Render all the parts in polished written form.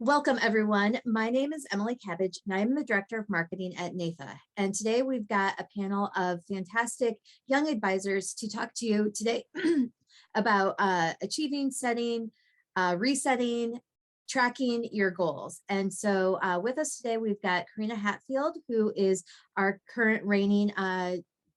Welcome, everyone. My name is Emily Cabbage, and I'm the Director of Marketing at NAFA. And today we've got a panel of fantastic young advisors to talk to you today about achieving, setting, resetting, tracking your goals. And so with us today, we've got Karina Hatfield, who is our current reigning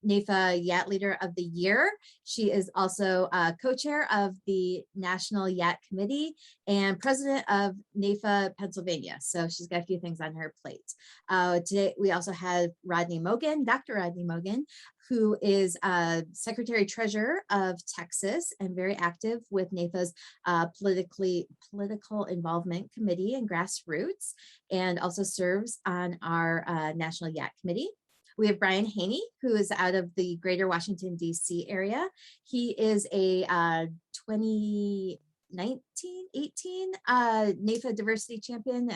NAFA YAT Leader of the Year. She is also co-chair of the National YAT Committee and president of NAFA Pennsylvania. So she's got a few things on her plate. Today, we also have Rodney Mogan, Dr. Rodney Mogan, who is Secretary Treasurer of Texas and very active with NAFA's Political Involvement Committee and Grassroots, and also serves on our National YAT Committee. We have Brian Haney, who is out of the greater Washington, D.C. area. He is a 2019-18 NAFA diversity champion.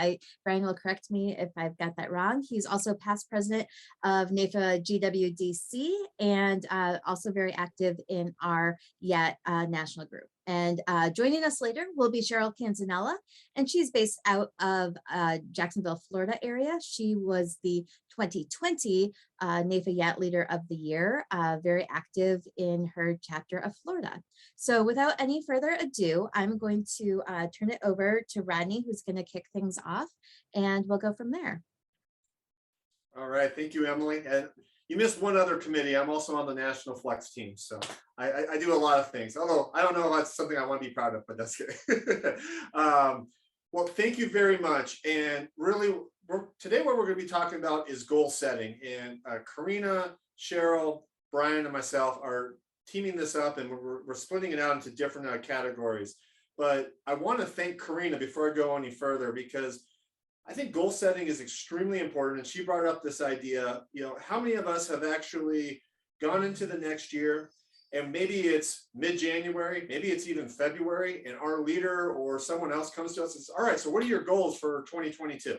Brian will correct me if I've got that wrong. He's also past president of NAFA GWDC and also very active in our YAT national group. And joining us later will be Cheryl Canzanella, and she's based out of Jacksonville, Florida area. She was the 2020 NAFA YAT Leader of the Year, very active in her chapter of Florida. So without any further ado, I'm going to turn it over to Rodney, who's going to kick things off, and we'll go from there. All right, thank you, Emily. And you missed one other committee. I'm also on the National Flex team, so I do a lot of things. Although I don't know if that's something I want to be proud of, but that's good. Well, thank you very much. And really, today what we're going to be talking about is goal setting. And Karina, Cheryl, Brian, and myself are teaming this up, and we're splitting it out into different categories. But I want to thank Karina before I go any further, because I think goal setting is extremely important. And she brought up this idea, how many of us have actually gone into the next year, and maybe it's mid-January, maybe it's even February, and our leader or someone else comes to us and says, all right, so what are your goals for 2022?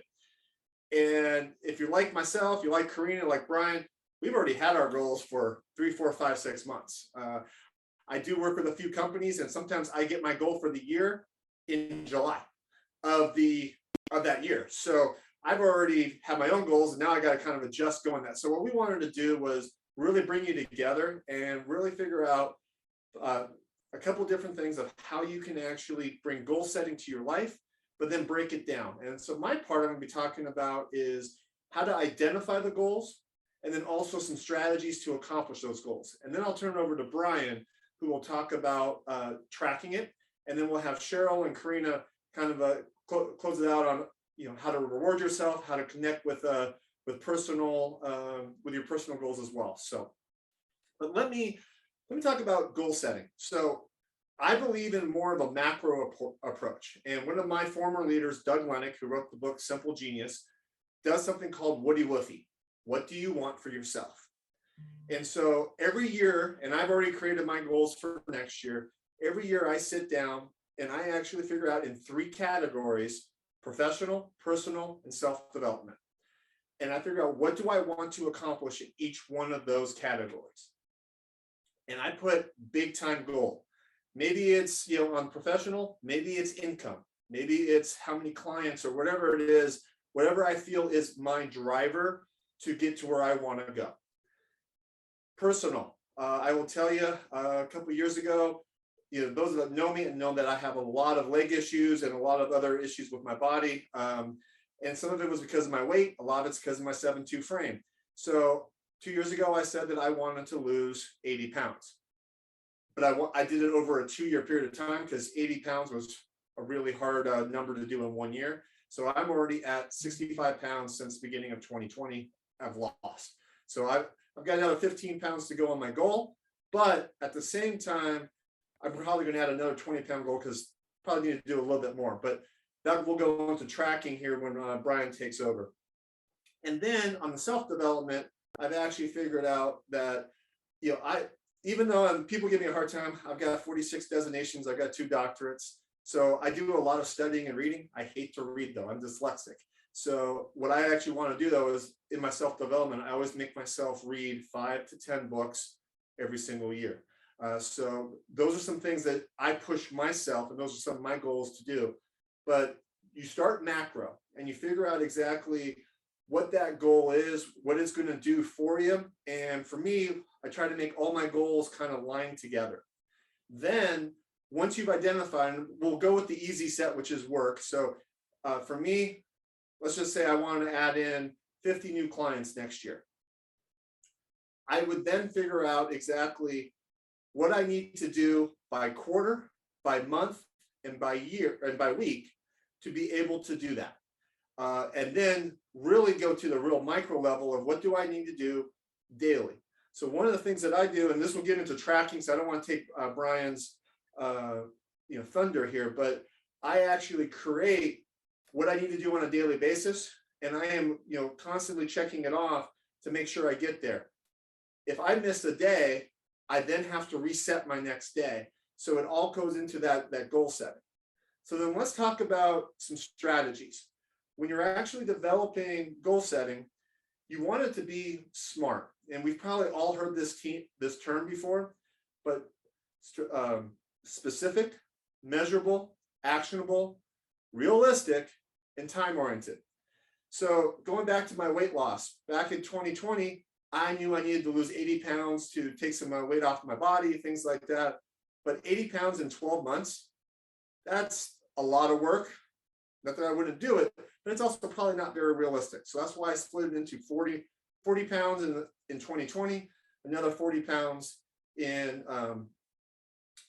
And if you're like myself, you like Karina, like Brian, we've already had our goals for 3, 4, 5, 6 months. I do work with a few companies, and sometimes I get my goal for the year in July of that year. So I've already had my own goals, and now I got to kind of adjust going that. So what we wanted to do was really bring you together and really figure out a couple different things of how you can actually bring goal setting to your life, but then break it down. And so my part I'm going to be talking about is how to identify the goals, and then also some strategies to accomplish those goals. And then I'll turn it over to Brian, who will talk about tracking it. And then we'll have Cheryl and Karina kind of close it out on how to reward yourself, how to connect with your personal goals as well. So, but let me talk about goal setting. So I believe in more of a macro approach. And one of my former leaders, Doug Lennox, who wrote the book Simple Genius, does something called Woody Woofy. What do you want for yourself? And so every year, and I've already created my goals for next year, every year I sit down and I actually figure out in 3 categories: professional, personal, and self-development. And I figure out, what do I want to accomplish in each one of those categories? And I put big time goal. Maybe it's, on professional, maybe it's income, maybe it's how many clients or whatever it is, whatever I feel is my driver to get to where I want to go. Personal, I will tell you, a couple of years ago, those that know me and know that I have a lot of leg issues and a lot of other issues with my body. And some of it was because of my weight. A lot of it's because of my 7'2" frame. So 2 years ago, I said that I wanted to lose 80 pounds. But I did it over a 2-year period of time, because 80 pounds was a really hard number to do in 1 year. So I'm already at 65 pounds since the beginning of 2020. I've lost. So I've got another 15 pounds to go on my goal. But at the same time, I'm probably going to add another 20-pound goal, because probably need to do a little bit more. But that will go into tracking here when Brian takes over. And then on the self-development, I've actually figured out that, even though people give me a hard time, I've got 46 designations, I've got 2 doctorates. So I do a lot of studying and reading. I hate to read, though. I'm dyslexic. So what I actually want to do, though, is in my self-development, I always make myself read 5 to 10 books every single year. So those are some things that I push myself, and those are some of my goals to do. But you start macro and you figure out exactly what that goal is, what it's going to do for you. And for me, I try to make all my goals kind of line together. Then once you've identified, we'll go with the easy set, which is work. So for me, let's just say I want to add in 50 new clients next year. I would then figure out exactly what I need to do by quarter, by month, and by year, and by week to be able to do that. And then really go to the real micro level of what do I need to do daily. So one of the things that I do, and this will get into tracking, so I don't want to take Brian's thunder here, but I actually create what I need to do on a daily basis, and I am constantly checking it off to make sure I get there. If I miss a day, I then have to reset my next day. So it all goes into that goal setting. So then let's talk about some strategies. When you're actually developing goal setting, you want it to be smart. And we've probably all heard this term before, but specific, measurable, actionable, realistic, and time-oriented. So going back to my weight loss, back in 2020, I knew I needed to lose 80 pounds to take some weight off my body, things like that. But 80 pounds in 12 months, that's a lot of work. Not that I wouldn't do it, but it's also probably not very realistic. So that's why I split it into 40 pounds in 2020, another 40 pounds in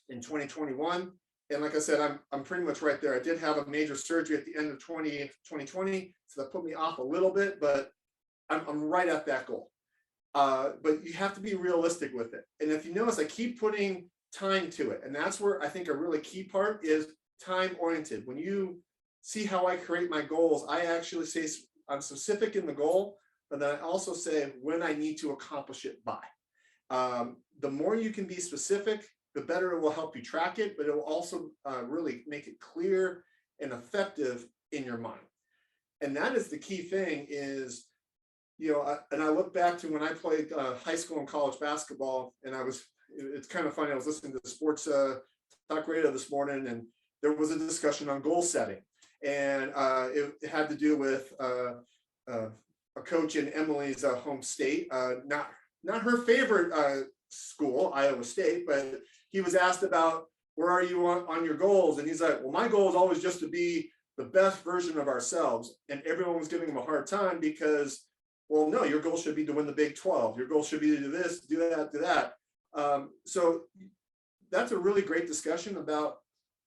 2021. And like I said, I'm pretty much right there. I did have a major surgery at the end of 2020, so that put me off a little bit, but I'm right at that goal. But you have to be realistic with it. And if you notice, I keep putting time to it. And that's where I think a really key part is time oriented. When you see how I create my goals, I actually say I'm specific in the goal, but then I also say when I need to accomplish it by. The more you can be specific, the better it will help you track it, but it will also really make it clear and effective in your mind. And that is the key thing is, and I look back to when I played high school and college basketball, and it's kind of funny, I was listening to the sports talk radio this morning, and there was a discussion on goal setting. And it had to do with a coach in Emily's home state, not her favorite school, Iowa State, but he was asked about where are you on your goals? And he's like, well, my goal is always just to be the best version of ourselves. And everyone was giving him a hard time because, well, no, your goal should be to win the Big 12. Your goal should be to do this, do that, do that. So that's a really great discussion about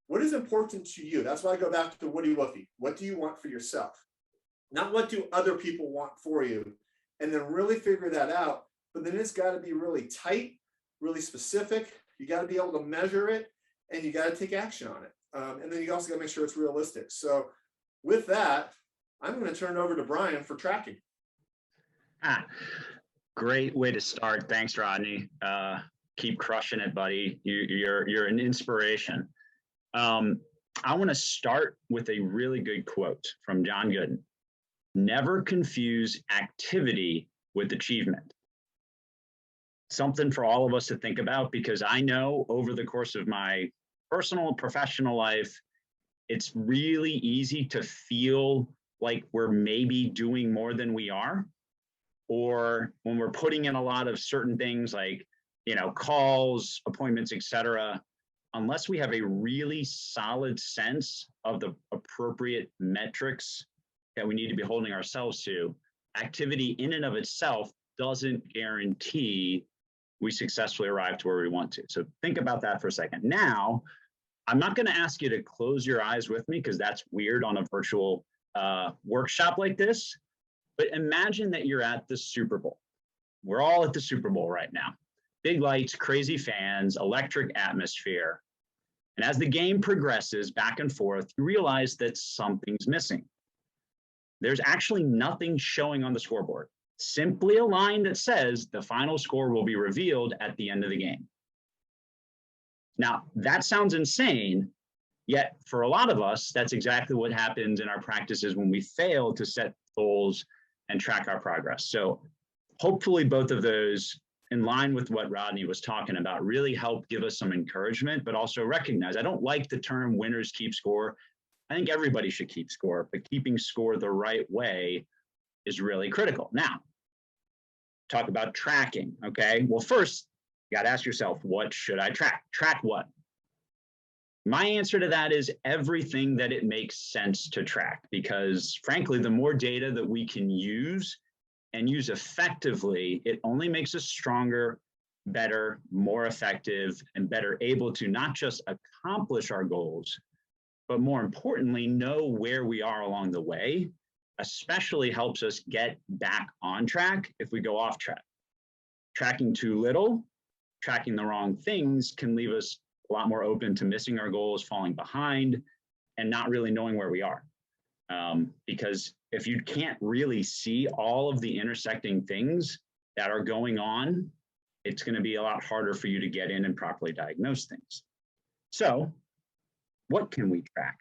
what is important to you. That's why I go back to Woody Woofy. What do you want for yourself? Not what do other people want for you, and then really figure that out. But then it's got to be really tight, really specific. You got to be able to measure it, and you got to take action on it. And then you also got to make sure it's realistic. So with that, I'm going to turn it over to Brian for tracking. Great way to start. Thanks, Rodney. Keep crushing it, buddy. You're an inspiration. I want to start with a really good quote from John Gooden. Never confuse activity with achievement. Something for all of us to think about, because I know over the course of my personal and professional life, it's really easy to feel like we're maybe doing more than we are, or when we're putting in a lot of certain things like, calls, appointments, etc. Unless we have a really solid sense of the appropriate metrics that we need to be holding ourselves to, activity in and of itself doesn't guarantee we successfully arrive to where we want to. So think about that for a second. Now, I'm not going to ask you to close your eyes with me because that's weird on a virtual workshop like this, but imagine that you're at the Super Bowl. We're all at the Super Bowl right now. Big lights, crazy fans, electric atmosphere. And as the game progresses back and forth, you realize that something's missing. There's actually nothing showing on the scoreboard, simply a line that says the final score will be revealed at the end of the game. Now, that sounds insane, yet for a lot of us, that's exactly what happens in our practices when we fail to set goals and track our progress. So hopefully both of those, in line with what Rodney was talking about, really help give us some encouragement, but also recognize, I don't like the term winners keep score. I think everybody should keep score, but keeping score the right way is really critical. Now, talk about tracking, okay? Well, first, you got to ask yourself, what should I track? Track what? My answer to that is everything that it makes sense to track, because frankly, the more data that we can use and use effectively, it only makes us stronger, better, more effective, and better able to not just accomplish our goals, but more importantly, know where we are along the way, especially helps us get back on track if we go off track. Tracking too little, tracking the wrong things can leave us a lot more open to missing our goals, falling behind, and not really knowing where we are. Because if you can't really see all of the intersecting things that are going on, it's going to be a lot harder for you to get in and properly diagnose things. So what can we track?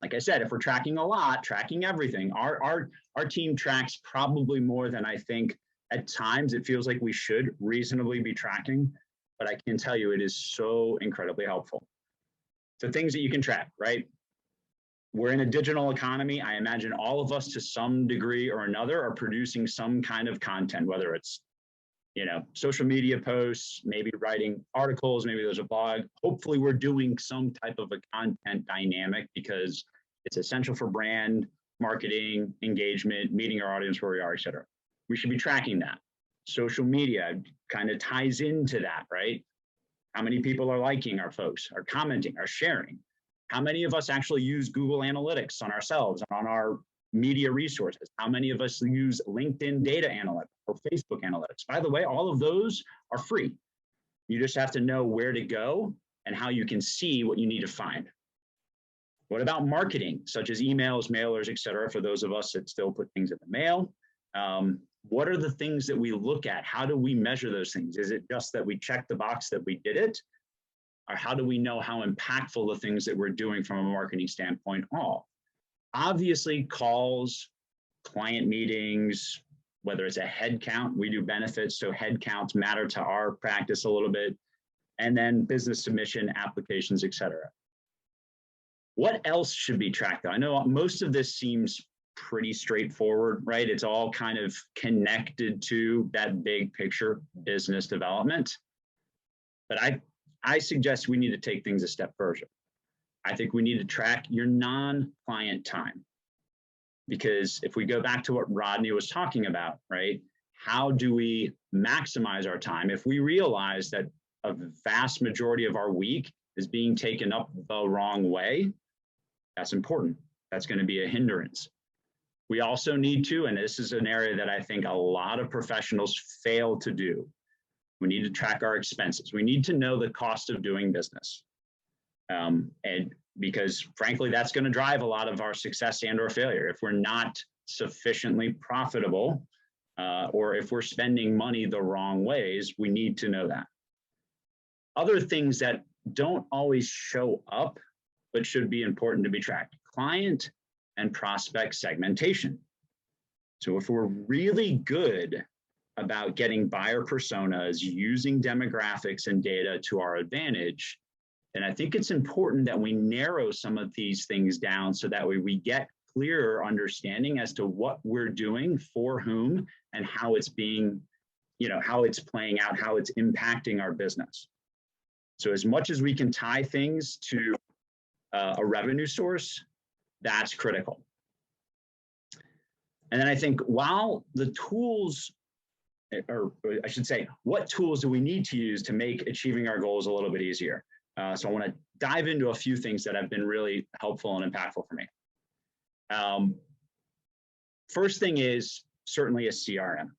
Like I said, if we're tracking a lot, tracking everything, our team tracks probably more than I think at times it feels like we should reasonably be tracking, but I can tell you it is so incredibly helpful. So things that you can track, right? We're in a digital economy. I imagine all of us to some degree or another are producing some kind of content, whether it's, social media posts, maybe writing articles, maybe there's a blog. Hopefully we're doing some type of a content dynamic because it's essential for brand, marketing, engagement, meeting our audience where we are, et cetera. We should be tracking that. Social media kind of ties into that, right? How many people are liking our posts, are commenting, are sharing? How many of us actually use Google Analytics on ourselves, on our media resources? How many of us use LinkedIn data analytics or Facebook analytics? By the way, all of those are free. You just have to know where to go and how you can see what you need to find. What about marketing, such as emails, mailers, et cetera, for those of us that still put things in the mail? What are the things that we look at? How do we measure those things? Is it just that we check the box that we did it? Or how do we know how impactful the things that we're doing from a marketing standpoint are? Obviously, calls, client meetings, whether it's a head count, we do benefits, so head counts matter to our practice a little bit, and then business submission, applications, et cetera. What else should be tracked though? I know most of this seems pretty straightforward, right? It's all kind of connected to that big picture business development. But I suggest we need to take things a step further. I think we need to track your non-client time. Because if we go back to what Rodney was talking about, right? How do we maximize our time? If we realize that a vast majority of our week is being taken up the wrong way, that's important. That's going to be a hindrance. We also need to, and this is an area that I think a lot of professionals fail to do, we need to track our expenses. We need to know the cost of doing business. And because frankly, that's going to drive a lot of our success and or failure. If we're not sufficiently profitable, or if we're spending money the wrong ways, we need to know that. Other things that don't always show up, but should be important to be tracked: client and prospect segmentation. So if we're really good about getting buyer personas, using demographics and data to our advantage, then I think it's important that we narrow some of these things down so that way we get clearer understanding as to what we're doing for whom and how it's being, how it's playing out, how it's impacting our business. So as much as we can tie things to a revenue source, that's critical. And then I think while the tools, or I should say, what tools do we need to use to make achieving our goals a little bit easier? So I want to dive into a few things that have been really helpful and impactful for me. First thing is certainly a CRM,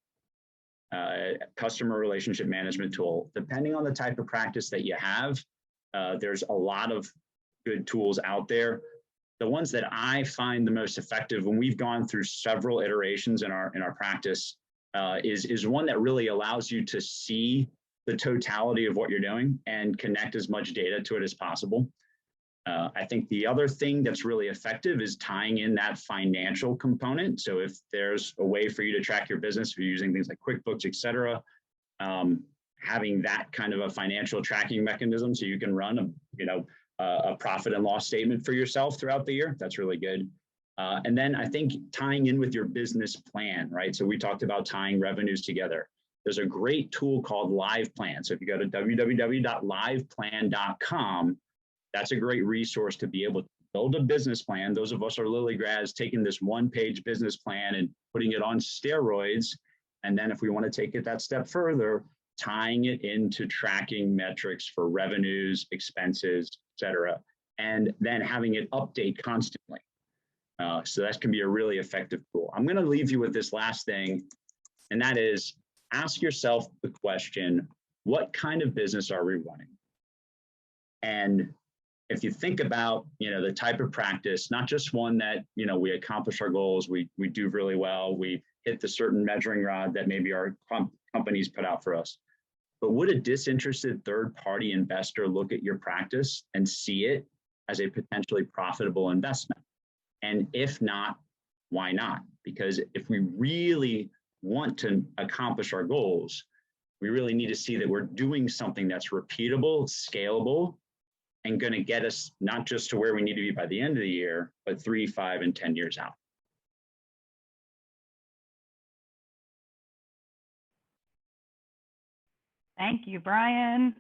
customer relationship management tool. Depending on the type of practice that you have, there's a lot of good tools out there. The ones that I find the most effective when we've gone through several iterations in our practice is one that really allows you to see the totality of what you're doing and connect as much data to it as possible. I think the other thing that's really effective is tying in that financial component. So if there's a way for you to track your business, if you're using things like QuickBooks, et cetera, having that kind of a financial tracking mechanism so you can run a profit and loss statement for yourself throughout the year. That's really good. And then I think tying in with your business plan, right? So we talked about tying revenues together. There's a great tool called Live Plan. So if you go to www.liveplan.com, that's a great resource to be able to build a business plan. Those of us are Lilly grads taking this one-page business plan and putting it on steroids. And then if we want to take it that step further, tying it into tracking metrics for revenues, expenses, et cetera, and then having it update constantly. So that can be a really effective tool. I'm going to leave you with this last thing, and that is ask yourself the question, what kind of business are we running? And if you think about, the type of practice, not just one that, we accomplish our goals, we do really well, we hit the certain measuring rod that maybe our companies put out for us. But would a disinterested third-party investor look at your practice and see it as a potentially profitable investment? And if not, why not? Because if we really want to accomplish our goals, we really need to see that we're doing something that's repeatable, scalable, and going to get us not just to where we need to be by the end of the year, but 3, 5, and 10 years out. Thank you, Brian.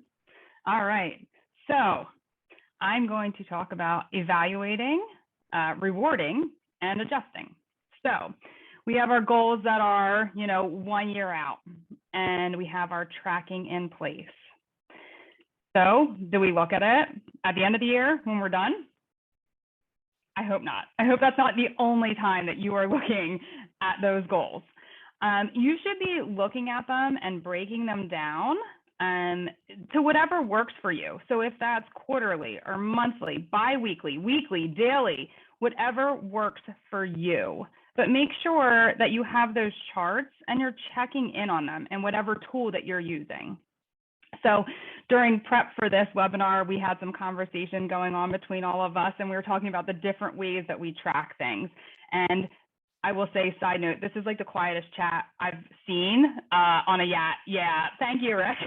All right, so I'm going to talk about evaluating, rewarding, and adjusting. So we have our goals that are, 1 year out, and we have our tracking in place. So do we look at it at the end of the year when we're done? I hope not. I hope that's not the only time that you are looking at those goals. You should be looking at them and breaking them down to whatever works for you. So if that's quarterly or monthly, bi-weekly, weekly, daily, whatever works for you. But make sure that you have those charts and you're checking in on them in whatever tool that you're using. So during prep for this webinar, we had some conversation going on between all of us, and we were talking about the different ways that we track things. And I will say, side note, this is like the quietest chat I've seen on a YAT. Yeah, thank you, Rick.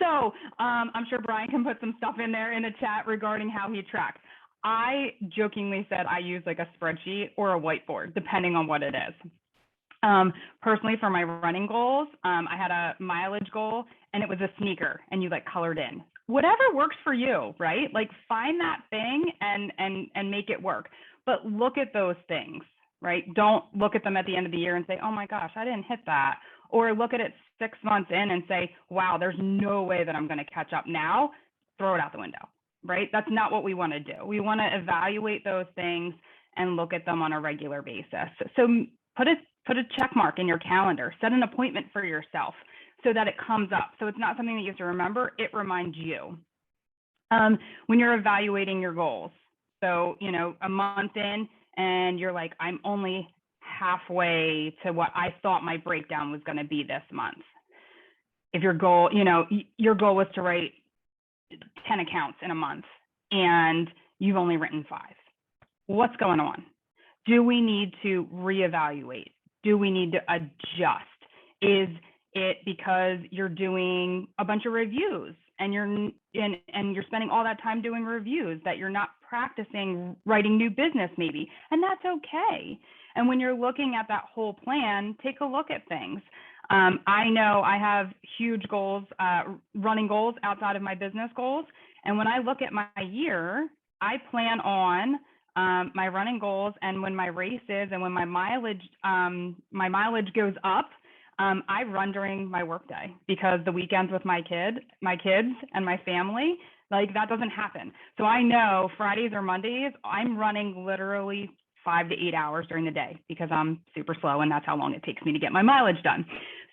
So I'm sure Brian can put some stuff in there in the chat regarding how he tracks. I jokingly said I use like a spreadsheet or a whiteboard, depending on what it is. Personally, for my running goals, I had a mileage goal and it was a sneaker and you like colored in. Whatever works for you, right? Like find that thing and make it work. But look at those things, right? Don't look at them at the end of the year and say, oh my gosh, I didn't hit that. Or look at it 6 months in and say, wow, there's no way that I'm going to catch up now. Throw it out the window, right? That's not what we want to do. We want to evaluate those things and look at them on a regular basis. So put a check mark in your calendar, set an appointment for yourself so that it comes up. So it's not something that you have to remember, it reminds you. When you're evaluating your goals. So, a month in and you're like, I'm only halfway to what I thought my breakdown was going to be this month. If your goal, your goal was to write 10 accounts in a month and you've only written 5. What's going on? Do we need to reevaluate? Do we need to adjust? Is it because you're doing a bunch of reviews and you're spending all that time doing reviews that you're not practicing writing new business maybe? And that's okay. And when you're looking at that whole plan, take a look at things. I know I have huge goals, running goals outside of my business goals. And when I look at my year, I plan on my running goals, and when my race is and when my mileage goes up, I run during my workday because the weekends with my kids and my family, like that doesn't happen. So I know Fridays or Mondays, I'm running literally 5 to 8 hours during the day because I'm super slow and that's how long it takes me to get my mileage done.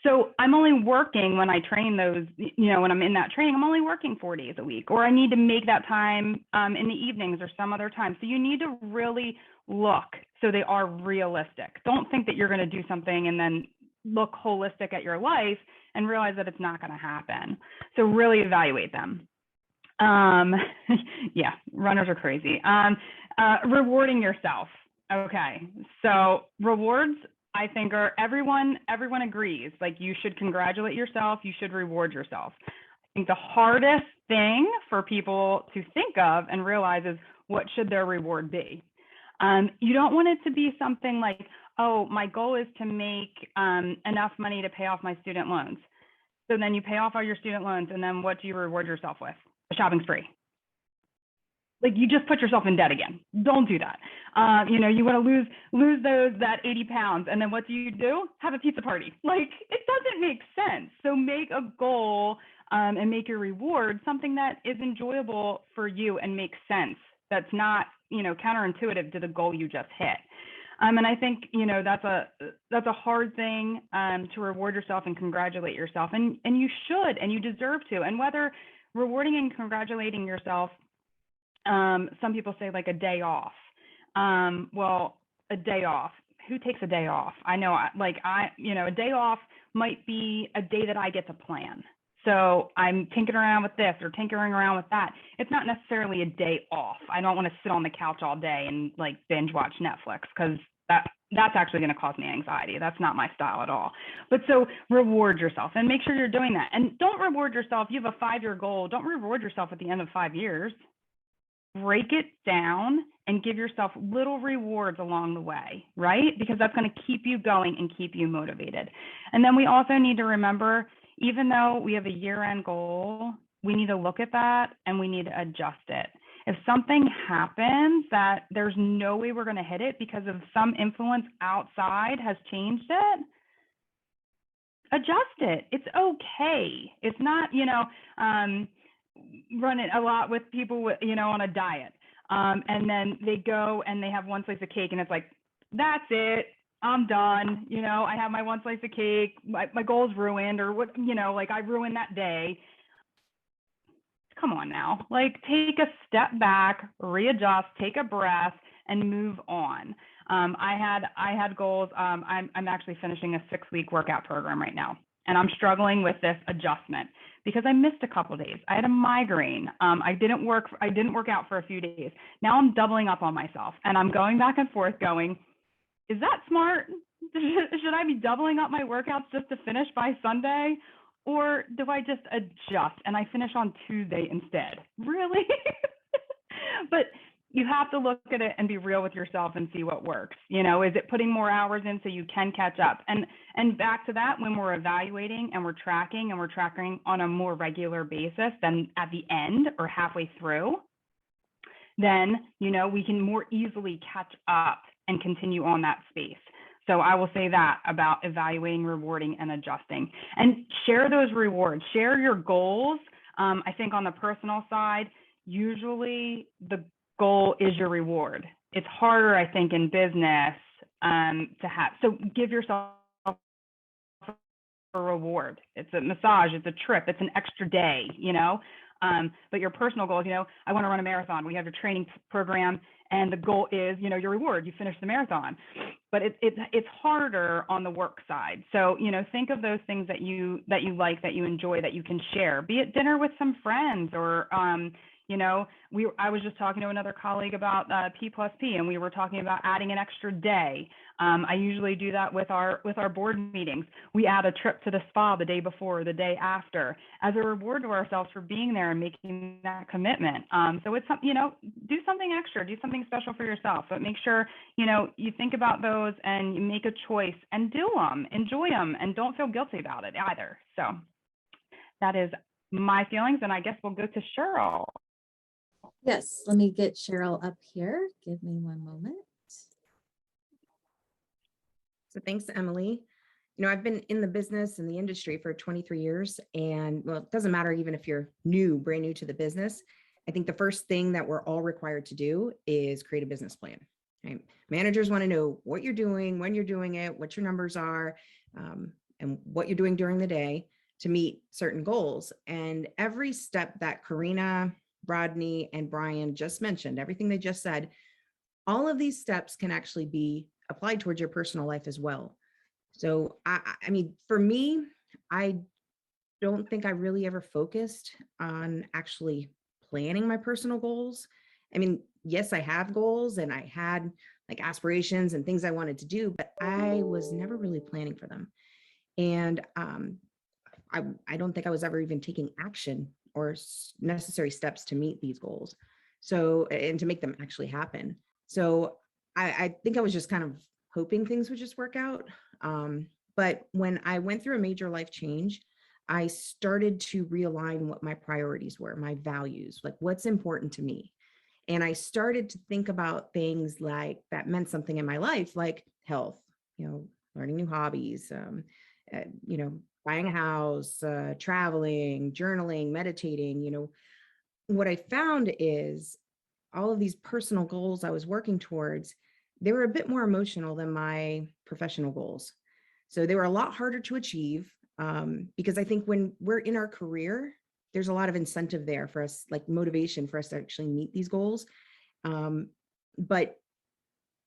So I'm only working when I train those, when I'm in that training, I'm only working 4 days a week, or I need to make that time in the evenings or some other time. So you need to really look so they are realistic. Don't think that you're going to do something and then look holistic at your life and realize that it's not going to happen. So really evaluate them. Yeah, runners are crazy. Rewarding yourself. Okay, so rewards, I think, are everyone agrees, like you should congratulate yourself, you should reward yourself. think the hardest thing for people to think of and realize is, what should their reward be? You don't want it to be something like, oh, my goal is to make enough money to pay off my student loans. So then you pay off all your student loans, and then what do you reward yourself with? A shopping spree. Like, you just put yourself in debt again. Don't do that. You want to lose that 80 pounds, and then what do? Have a pizza party. Like, it doesn't make sense. So make a goal and make your reward something that is enjoyable for you and makes sense. That's not, counterintuitive to the goal you just hit. And I think, that's a hard thing to reward yourself and congratulate yourself. And you should, and you deserve to. And whether rewarding and congratulating yourself, some people say like a day off. Well, a day off. Who takes a day off? I know, a day off might be a day that I get to plan. So I'm tinkering around with this or tinkering around with that. It's not necessarily a day off. I don't want to sit on the couch all day and like binge watch Netflix, because that's actually going to cause me anxiety. That's not my style at all. But so reward yourself and make sure you're doing that. And don't reward yourself. You have a 5-year goal. Don't reward yourself at the end of 5 years. Break it down and give yourself little rewards along the way, right? Because that's going to keep you going and keep you motivated. And then we also need to remember, even though we have a year-end goal, we need to look at that and we need to adjust it. If something happens that there's no way we're going to hit it because of some influence outside has changed it, adjust it. It's okay. It's not, run it a lot with people with, on a diet. And then they go and they have one slice of cake and it's like, that's it. I'm done. I have my one slice of cake. My goal's ruined, or what, I ruined that day. Come on now, like, take a step back, readjust, take a breath, and move on. I had goals. I'm actually finishing a 6-week workout program right now, and I'm struggling with this adjustment because I missed a couple of days. I had a migraine. I didn't work out for a few days. Now I'm doubling up on myself, and I'm going back and forth going, is that smart? Should I be doubling up my workouts just to finish by Sunday? Or do I just adjust and I finish on Tuesday instead? Really? But you have to look at it and be real with yourself and see what works. Is it putting more hours in so you can catch up? And back to that, when we're evaluating and we're tracking on a more regular basis than at the end or halfway through, then, we can more easily catch up and continue on that space. So I will say that about evaluating, rewarding, and adjusting. And share those rewards. Share your goals. I think on the personal side, usually the goal is your reward. It's harder, I think, in business to have. So give yourself a reward. It's a massage. It's a trip. It's an extra day, But your personal goals, I want to run a marathon. We have your training program, and the goal is, your reward. You finish the marathon. But it's harder on the work side. So, think of those things that you like, that you enjoy, that you can share. Be it dinner with some friends, or I was just talking to another colleague about P+P, and we were talking about adding an extra day. I usually do that with our board meetings. We add a trip to the spa the day before or the day after as a reward to ourselves for being there and making that commitment. So it's, do something extra, do something special for yourself, but make sure, you think about those and you make a choice and do them, enjoy them, and don't feel guilty about it either. So that is my feelings, and I guess we'll go to Cheryl. Yes, let me get Cheryl up here. Give me one moment. So thanks, Emily. I've been in the business and the industry for 23 years, and well, it doesn't matter even if you're brand new to the business. I think the first thing that we're all required to do is create a business plan. Right? Managers want to know what you're doing, when you're doing it, what your numbers are, and what you're doing during the day to meet certain goals. And every step that Karina, Rodney, and Brian just mentioned, everything they just said, all of these steps can actually be applied towards your personal life as well. So, I mean, for me, I don't think I really ever focused on actually planning my personal goals. I mean, yes, I have goals and I had like aspirations and things I wanted to do, but I was never really planning for them. And I don't think I was ever even taking action or necessary steps to meet these goals. So, and to make them actually happen. So I think I was just kind of hoping things would just work out. But when I went through a major life change, I started to realign what my priorities were, my values, like what's important to me. And I started to think about things like that meant something in my life, like health, learning new hobbies, buying a house, traveling, journaling, meditating. What I found is all of these personal goals I was working towards, they were a bit more emotional than my professional goals. So they were a lot harder to achieve, because I think when we're in our career, there's a lot of incentive there for us, like motivation for us to actually meet these goals. But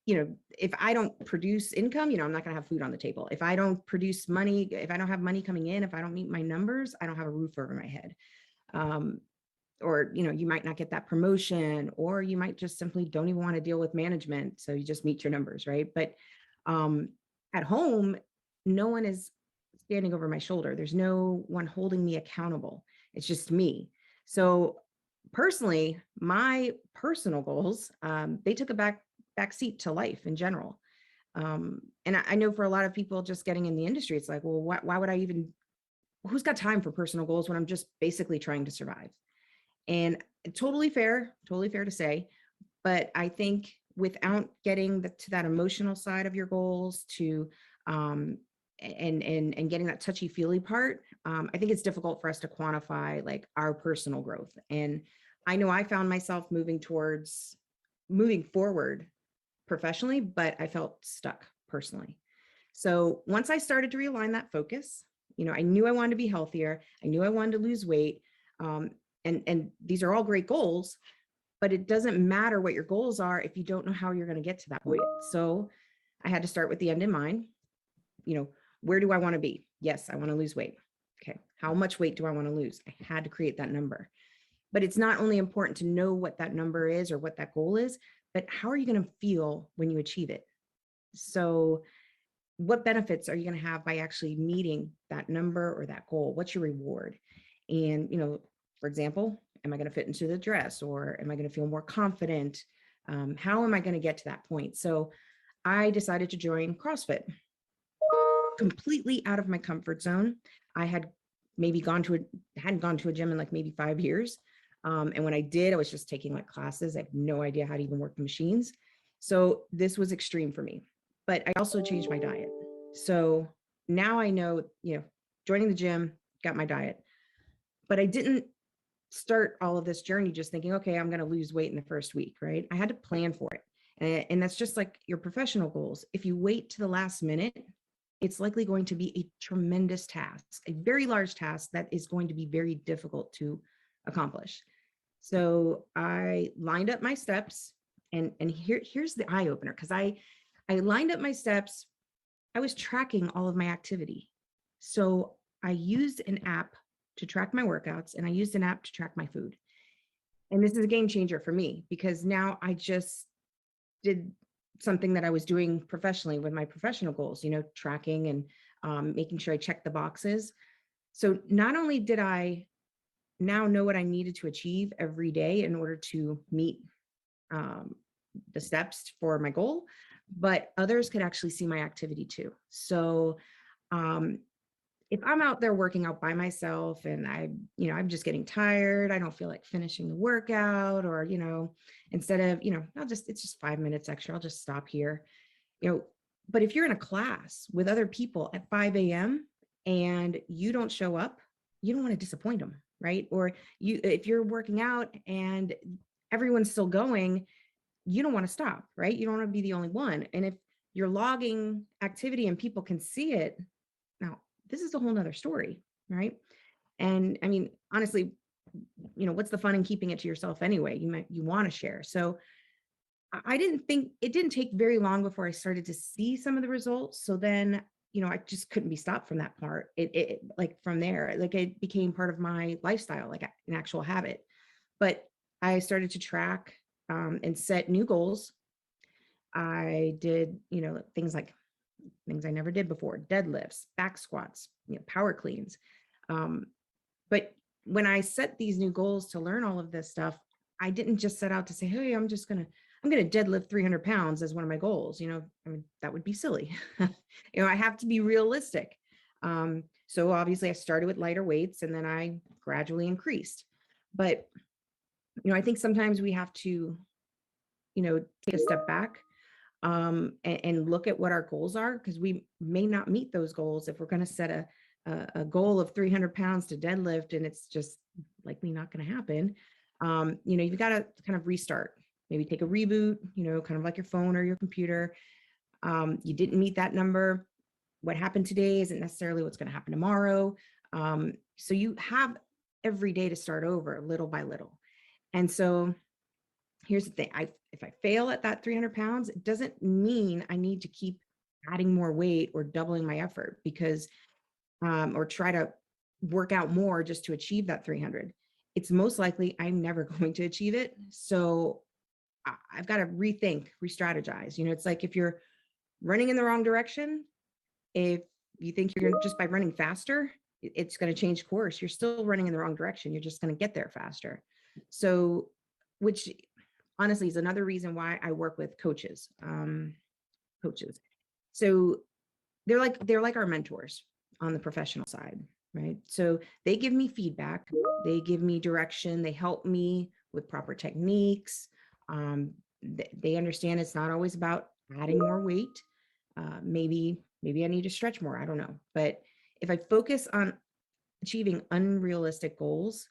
if I don't produce income, I'm not going to have food on the table. If I don't produce money, if I don't have money coming in, if I don't meet my numbers, I don't have a roof over my head. Or, you might not get that promotion, or you might just simply don't even want to deal with management. So you just meet your numbers, right? But at home, no one is standing over my shoulder. There's no one holding me accountable. It's just me. So personally, my personal goals, they took a back seat to life in general. And I know for a lot of people just getting in the industry, it's like, well, why would I even, who's got time for personal goals when I'm just basically trying to survive? And totally fair to say, but I think without getting to that emotional side of your goals, to and getting that touchy feely part, I think it's difficult for us to quantify like our personal growth. And I know I found myself moving forward professionally, but I felt stuck personally. So once I started to realign that focus, I knew I wanted to be healthier. I knew I wanted to lose weight. And these are all great goals, but it doesn't matter what your goals are if you don't know how you're going to get to that point. So I had to start with the end in mind. Where do I want to be? Yes, I want to lose weight. Okay. How much weight do I want to lose? I had to create that number. But it's not only important to know what that number is or what that goal is, but how are you going to feel when you achieve it? So what benefits are you going to have by actually meeting that number or that goal? What's your reward? And, for example, am I going to fit into the dress, or am I going to feel more confident? How am I going to get to that point? So I decided to join CrossFit, completely out of my comfort zone. I had maybe hadn't gone to a gym in like maybe 5 years. And when I did, I was just taking like classes. I had no idea how to even work the machines. So this was extreme for me, but I also changed my diet. So now I know, joining the gym, got my diet, but I didn't start all of this journey just thinking, okay, I'm going to lose weight in the first week, right? I had to plan for it. And that's just like your professional goals. If you wait to the last minute, it's likely going to be a tremendous task, a very large task that is going to be very difficult to accomplish. So I lined up my steps, and here's the eye opener, because I lined up my steps. I was tracking all of my activity. So I used an app to track my workouts, and I used an app to track my food. And this is a game changer for me, because now I just did something that I was doing professionally with my professional goals, tracking and making sure I checked the boxes. So not only did I now know what I needed to achieve every day in order to meet the steps for my goal, but others could actually see my activity too. So if I'm out there working out by myself and I'm just getting tired, I don't feel like finishing the workout, or, instead of, it's just 5 minutes extra, I'll just stop here, but if you're in a class with other people at 5 a.m. and you don't show up, you don't want to disappoint them, right? Or if you're working out and everyone's still going, you don't want to stop, right? You don't want to be the only one. And if you're logging activity and people can see it, now this is a whole nother story, right? And I mean, honestly, what's the fun in keeping it to yourself anyway? You want to share. So I didn't think it didn't take very long before I started to see some of the results. So then, I just couldn't be stopped from that part. It like from there, like it became part of my lifestyle, like an actual habit. But I started to track and set new goals. I did, things I never did before: deadlifts, back squats, power cleans. But when I set these new goals to learn all of this stuff, I didn't just set out to say, hey, I'm going to deadlift 300 pounds as one of my goals. I mean, that would be silly. I have to be realistic. So obviously I started with lighter weights and then I gradually increased. But, I think sometimes we have to, take a step back and look at what our goals are, because we may not meet those goals if we're going to set a goal of 300 pounds to deadlift and it's just likely not going to happen. You've got to kind of restart, maybe take a reboot, kind of like your phone or your computer. You didn't meet that number. What happened today isn't necessarily what's going to happen tomorrow. So you have every day to start over little by little. And so here's the thing. If I fail at that 300 pounds, it doesn't mean I need to keep adding more weight or doubling my effort because, or try to work out more just to achieve that 300. It's most likely I'm never going to achieve it. So I've got to rethink, re-strategize. It's like if you're running in the wrong direction, if you think you're going to just by running faster, it's going to change course. You're still running in the wrong direction. You're just going to get there faster. So, which honestly is another reason why I work with coaches. So they're like our mentors on the professional side, right? So they give me feedback, they give me direction, they help me with proper techniques. They understand it's not always about adding more weight. Maybe I need to stretch more. I don't know. But if I focus on achieving unrealistic goals,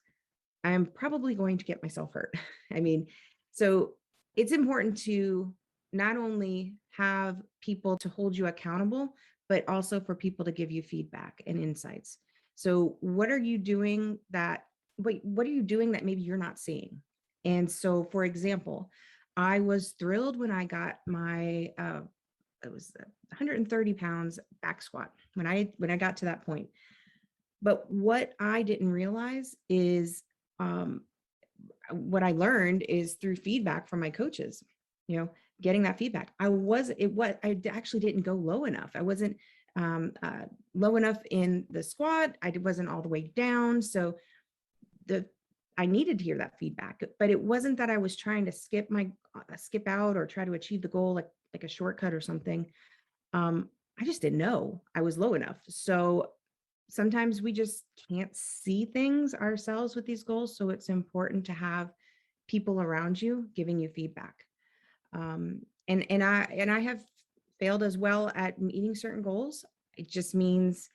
I'm probably going to get myself hurt. I mean, so it's important to not only have people to hold you accountable, but also for people to give you feedback and insights. So what are you doing that maybe you're not seeing? And so, for example, I was thrilled when I got my, it was 130 pounds back squat when I got to that point. But what I didn't realize is, what I learned is through feedback from my coaches, getting that feedback. I actually didn't go low enough. I wasn't low enough in the squat. I wasn't all the way down. So I needed to hear that feedback, but it wasn't that I was trying to skip out or try to achieve the goal like a shortcut or something. I just didn't know I was low enough. So sometimes we just can't see things ourselves with these goals. So it's important to have people around you giving you feedback. And I have failed as well at meeting certain goals. It just means,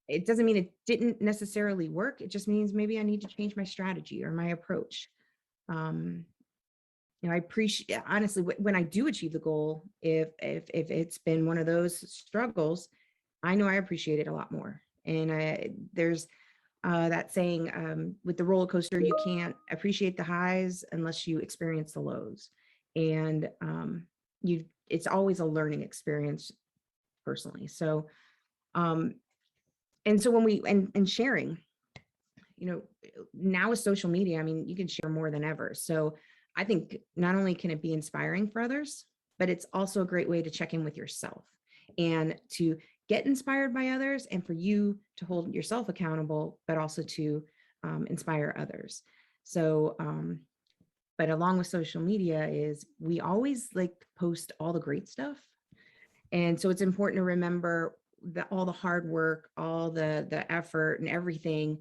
it doesn't mean it didn't necessarily work. It just means maybe I need to change my strategy or my approach. I appreciate, honestly, when I do achieve the goal, if it's been one of those struggles, I know I appreciate it a lot more. And there's that saying, with the roller coaster, you can't appreciate the highs unless you experience the lows. And it's always a learning experience personally. So, and so when we, and sharing, now with social media, I mean, you can share more than ever. So I think not only can it be inspiring for others, but it's also a great way to check in with yourself and to get inspired by others and for you to hold yourself accountable, but also to inspire others. So, but along with social media is we always post all the great stuff. And so it's important to remember that all the hard work, all the effort and everything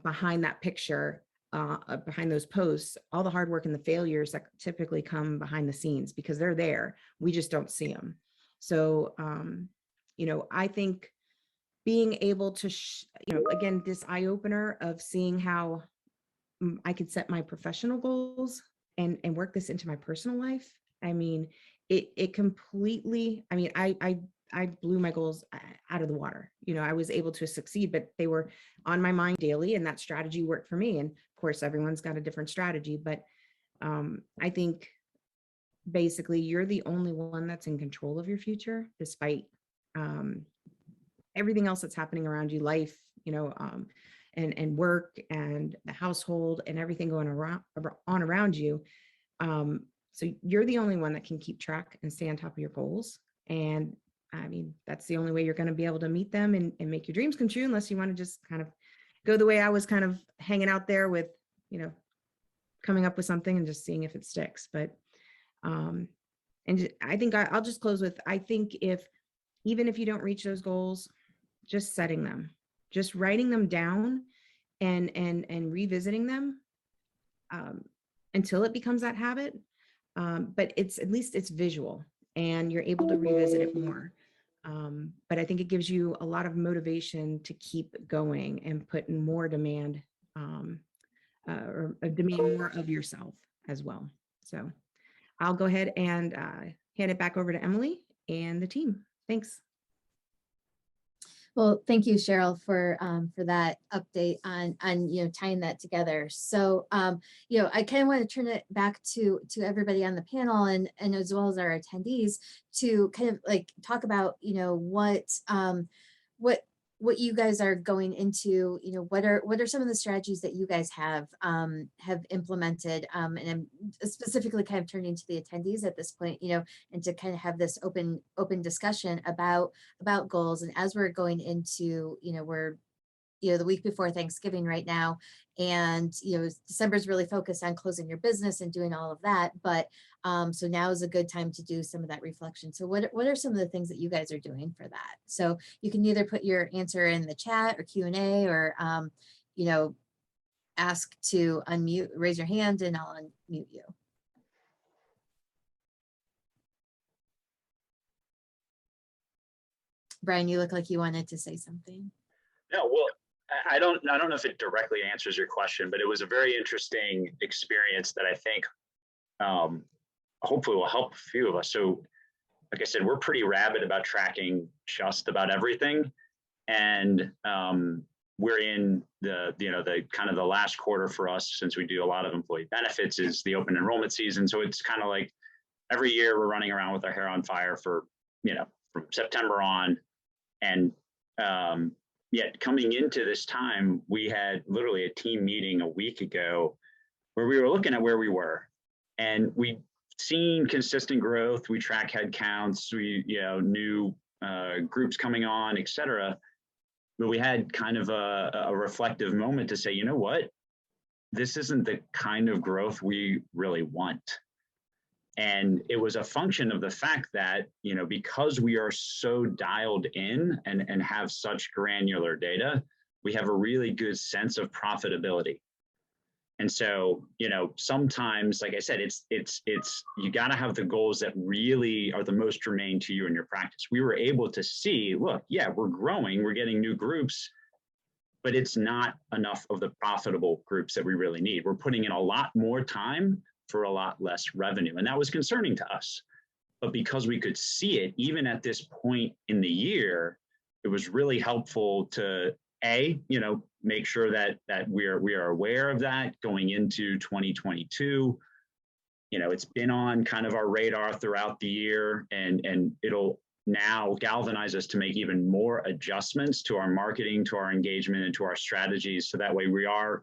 behind that picture, behind those posts, all the hard work and the failures that typically come behind the scenes because they're there. We just don't see them. So, I think being able to, again, this eye opener of seeing how I could set my professional goals and work this into my personal life. I mean, it completely, I mean, I blew my goals out of the water. I was able to succeed, but they were on my mind daily and that strategy worked for me. And of course, everyone's got a different strategy, but I think basically you're the only one that's in control of your future, despite everything else that's happening around you, life, and work and the household and everything going on around you. So you're the only one that can keep track and stay on top of your goals. And I mean, that's the only way you're going to be able to meet them and make your dreams come true, unless you want to just kind of go the way I was kind of hanging out there with, you know, coming up with something and just seeing if it sticks. But and I think I'll just close with, I think even if you don't reach those goals, just setting them, just writing them down and revisiting them until it becomes that habit. But at least it's visual and you're able to revisit it more. But I think it gives you a lot of motivation to keep going and put in more demand or demand more of yourself as well. So I'll go ahead and hand it back over to Emily and the team. Thanks. Well, thank you, Cheryl, for that update on tying that together. So I kind of want to turn it back to everybody on the panel and as well as our attendees to kind of like talk about what you guys are going into. What are some of the strategies that you guys have implemented, and I'm specifically kind of turning to the attendees at this point, and to kind of have this open discussion about goals. And as we're going into, we're the week before Thanksgiving right now, and December is really focused on closing your business and doing all of that, but so now is a good time to do some of that reflection. So what are some of the things that you guys are doing for that? So you can either put your answer in the chat or Q&A, or ask to unmute, raise your hand, and I'll unmute you. Brian, you look like you wanted to say something. No, well, I don't know if it directly answers your question, but it was a very interesting experience that I think hopefully will help a few of us. So like I said, we're pretty rabid about tracking just about everything. And we're in the kind of the last quarter for us, since we do a lot of employee benefits, is the open enrollment season. So it's kind of like every year we're running around with our hair on fire for, from September on. And yet coming into this time, we had literally a team meeting a week ago where we were looking at where we were, and we seen consistent growth. We track head counts, we, new groups coming on, et cetera. But we had kind of a reflective moment to say, you know what, this isn't the kind of growth we really want. And it was a function of the fact that, because we are so dialed in and have such granular data, we have a really good sense of profitability. And so, sometimes, like I said, it's you got to have the goals that really are the most germane to you and your practice. We were able to see, look, yeah, we're growing, we're getting new groups, but it's not enough of the profitable groups that we really need. We're putting in a lot more time for a lot less revenue. And that was concerning to us. But because we could see it, even at this point in the year, it was really helpful to make sure that we are aware of that going into 2022. It's been on kind of our radar throughout the year, and it'll now galvanize us to make even more adjustments to our marketing, to our engagement, and to our strategies. So that way we are,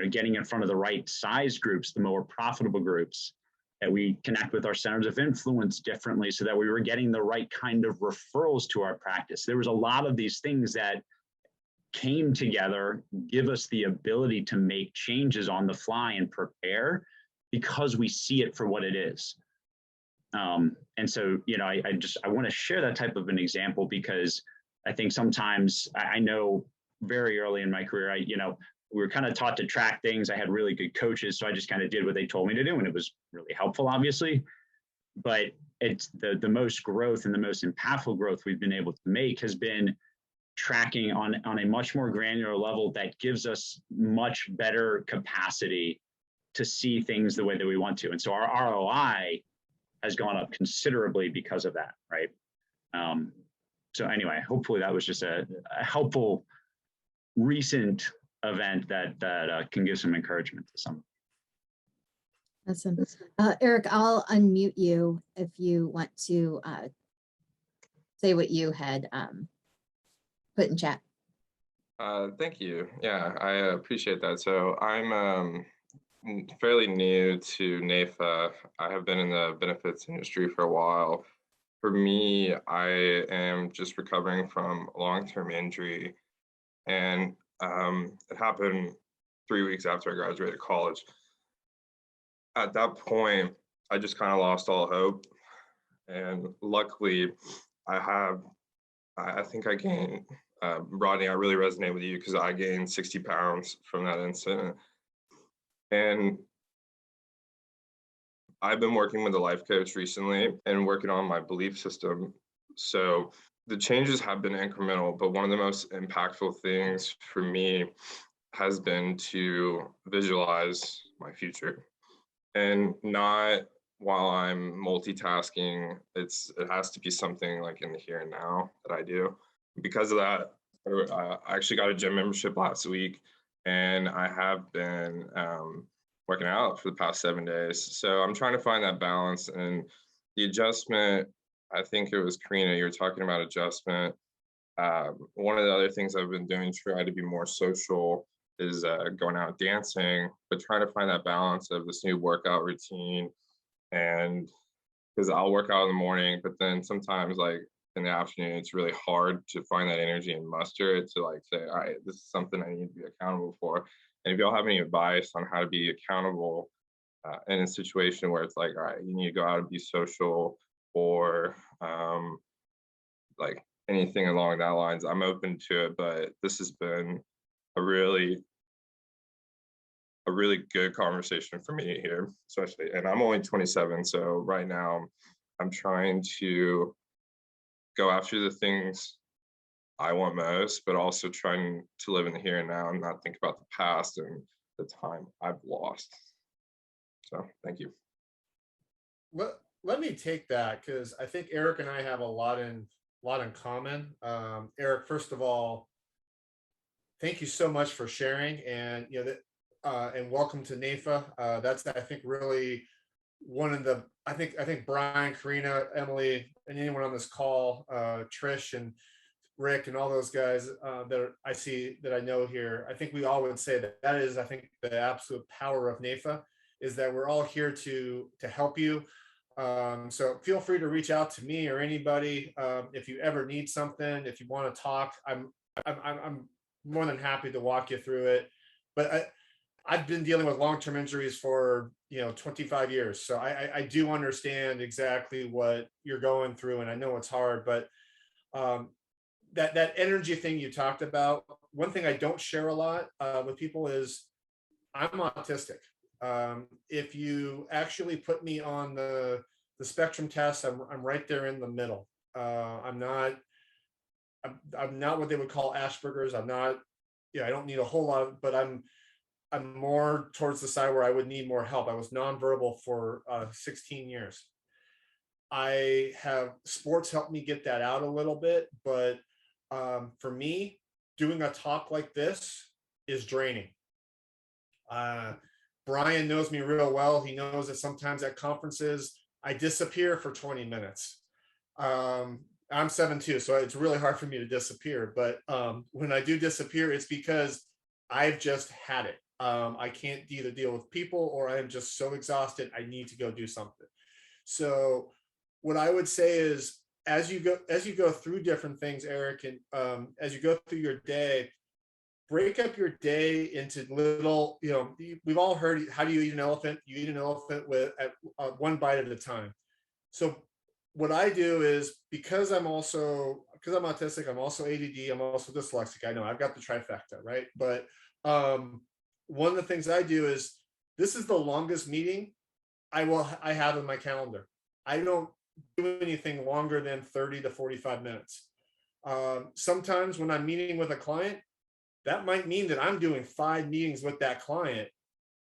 getting in front of the right size groups, the more profitable groups, that we connect with our centers of influence differently, so that we were getting the right kind of referrals to our practice. There was a lot of these things that came together, give us the ability to make changes on the fly and prepare, because we see it for what it is. And so, I want to share that type of an example, because I think sometimes I know very early in my career, we were kind of taught to track things. I had really good coaches, so I just kind of did what they told me to do, and it was really helpful, obviously. But it's the most growth and the most impactful growth we've been able to make has been tracking on a much more granular level that gives us much better capacity to see things the way that we want to. And so our ROI has gone up considerably because of that, right? So anyway, hopefully that was just a helpful recent event that can give some encouragement to some. Awesome. Eric, I'll unmute you if you want to say what you had put in chat. Thank you. Yeah, I appreciate that. So I'm fairly new to NAFA. I have been in the benefits industry for a while, for me, I am just recovering from a long-term injury, and it happened 3 weeks after I graduated college. At that point, I just kind of lost all hope, and luckily, I think I gained. Rodney, I really resonate with you because I gained 60 pounds from that incident, and I've been working with a life coach recently and working on my belief system. So the changes have been incremental, but one of the most impactful things for me has been to visualize my future, and not while I'm multitasking. It has to be something like in the here and now that I do. Because of that, I actually got a gym membership last week, and I have been working out for the past 7 days. So I'm trying to find that balance and the adjustment. I think it was Karina, you were talking about adjustment. One of the other things I've been doing to try to be more social is going out dancing, but trying to find that balance of this new workout routine. And because I'll work out in the morning, but then sometimes like in the afternoon, it's really hard to find that energy and muster it to like say, all right, this is something I need to be accountable for. And if y'all have any advice on how to be accountable in a situation where it's like, all right, you need to go out and be social, or like anything along that lines, I'm open to it. But this has been a really good conversation for me here, especially, and I'm only 27. So right now I'm trying to go after the things I want most, but also trying to live in the here and now and not think about the past and the time I've lost. So thank you. Let me take that, because I think Eric and I have a lot in common. Eric, first of all, thank you so much for sharing, and and welcome to NAFA. That's, I think, really one of the, I think Brian, Karina, Emily, and anyone on this call, Trish and Rick and all those guys that I know here, I think we all would say that is, I think, the absolute power of NAFA, is that we're all here to help you. So feel free to reach out to me or anybody if you ever need something. If you want to talk, I'm more than happy to walk you through it. But I've been dealing with long-term injuries for 25 years, so I do understand exactly what you're going through, and I know it's hard. But that energy thing you talked about, one thing I don't share a lot with people is I'm autistic. If you actually put me on the spectrum test, I'm right there in the middle. I'm not what they would call Asperger's. I'm not, I don't need a whole lot of, but I'm more towards the side where I would need more help. I was nonverbal for 16 years. I have sports helped me get that out a little bit, but for me, doing a talk like this is draining. Brian knows me real well. He knows that sometimes at conferences, I disappear for 20 minutes. I'm 7'2", so it's really hard for me to disappear. But when I do disappear, it's because I've just had it. I can't either deal with people, or I am just so exhausted, I need to go do something. So what I would say is, as you go through different things, Eric, and as you go through your day, break up your day into little, we've all heard, how do you eat an elephant? You eat an elephant with one bite at a time. So what I do is, because I'm autistic, I'm also ADD, I'm also dyslexic. I know I've got the trifecta, right? But one of the things I do is, this is the longest meeting I have in my calendar. I don't do anything longer than 30 to 45 minutes. Sometimes when I'm meeting with a client, that might mean that I'm doing 5 meetings with that client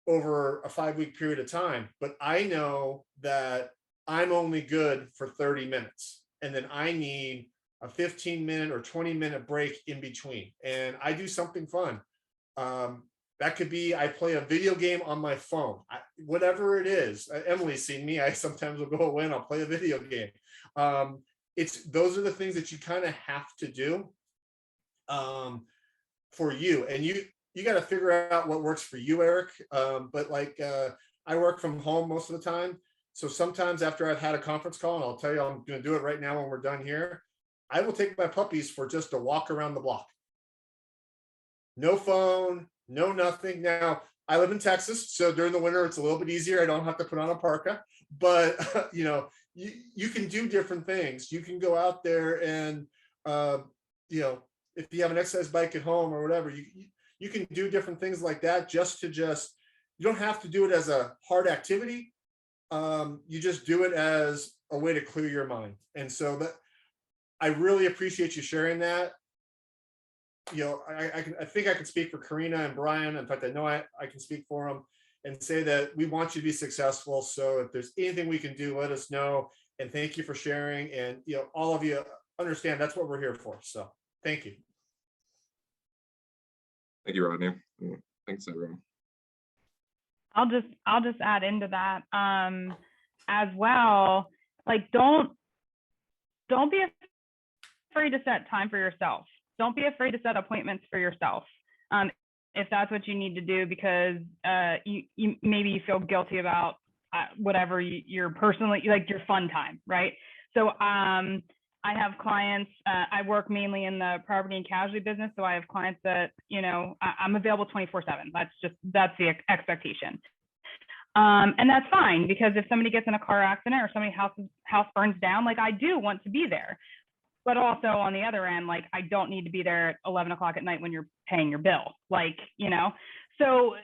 over a 5-week period of time, but I know that I'm only good for 30 minutes. And then I need a 15-minute or 20-minute break in between. And I do something fun. That could be, I play a video game on my phone, whatever it is. Emily's seen me. I sometimes will go away and I'll play a video game. Those are the things that you kind of have to do for you. And you got to figure out what works for you, Eric. But like, I work from home most of the time. So sometimes after I've had a conference call, and I'll tell you, I'm going to do it right now when we're done here, I will take my puppies for just a walk around the block. No phone, no nothing. Now, I live in Texas, so during the winter, it's a little bit easier. I don't have to put on a parka, but you can do different things. You can go out there and, if you have an exercise bike at home or whatever, you can do different things like that you don't have to do it as a hard activity. You just do it as a way to clear your mind. And so that I really appreciate you sharing that. I think I can speak for Karina and Brian. In fact, I know I can speak for them and say that we want you to be successful. So if there's anything we can do, let us know. And thank you for sharing. And all of you understand that's what we're here for. So thank you. Thank you, Rodney. Thanks, everyone. I'll just add into that as well. Like, don't be afraid to set time for yourself. Don't be afraid to set appointments for yourself. If that's what you need to do, because you maybe you feel guilty about whatever you're personally, like your fun time, right? So I have clients, I work mainly in the property and casualty business. So I have clients that, I'm available 24/7. That's the expectation. And that's fine, because if somebody gets in a car accident or somebody's house burns down, like, I do want to be there. But also on the other end, like, I don't need to be there at 11 o'clock at night when you're paying your bill. Like, so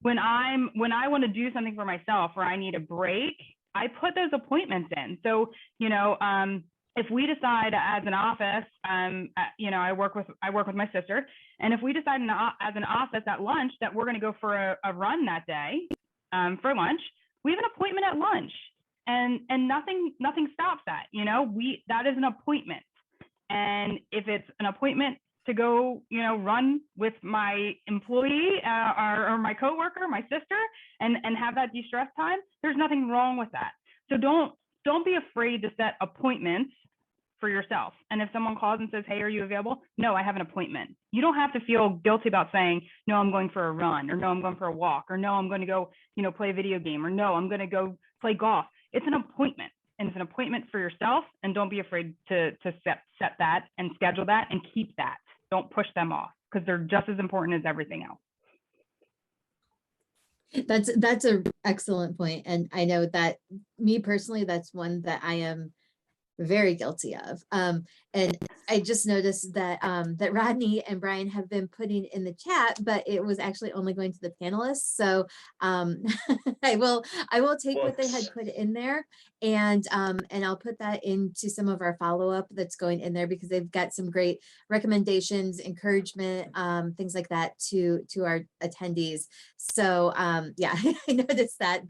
when I want to do something for myself or I need a break, I put those appointments in. So, if we decide as an office, I work with my sister, and if we decide as an office at lunch that we're going to go for a run that day for lunch, we have an appointment at lunch, and nothing stops that. That is an appointment, and if it's an appointment to go, run with my employee or my coworker, my sister, and have that de-stress time, there's nothing wrong with that. So don't be afraid to set appointments for yourself. And if someone calls and says, hey, are you available? No, I have an appointment. You don't have to feel guilty about saying, no, I'm going for a run, or no, I'm going for a walk, or no, I'm going to go, play a video game, or no, I'm going to go play golf. It's an appointment, and it's an appointment for yourself. And don't be afraid to set that and schedule that and keep that. Don't push them off, because they're just as important as everything else. That's an excellent point. And I know that me personally, that's one that I am very guilty of. And I just noticed that that Rodney and Brian have been putting in the chat, but it was actually only going to the panelists. So I will take what they had put in there, and I'll put that into some of our follow-up that's going in there, because they've got some great recommendations, encouragement, things like that to our attendees. So yeah, I noticed that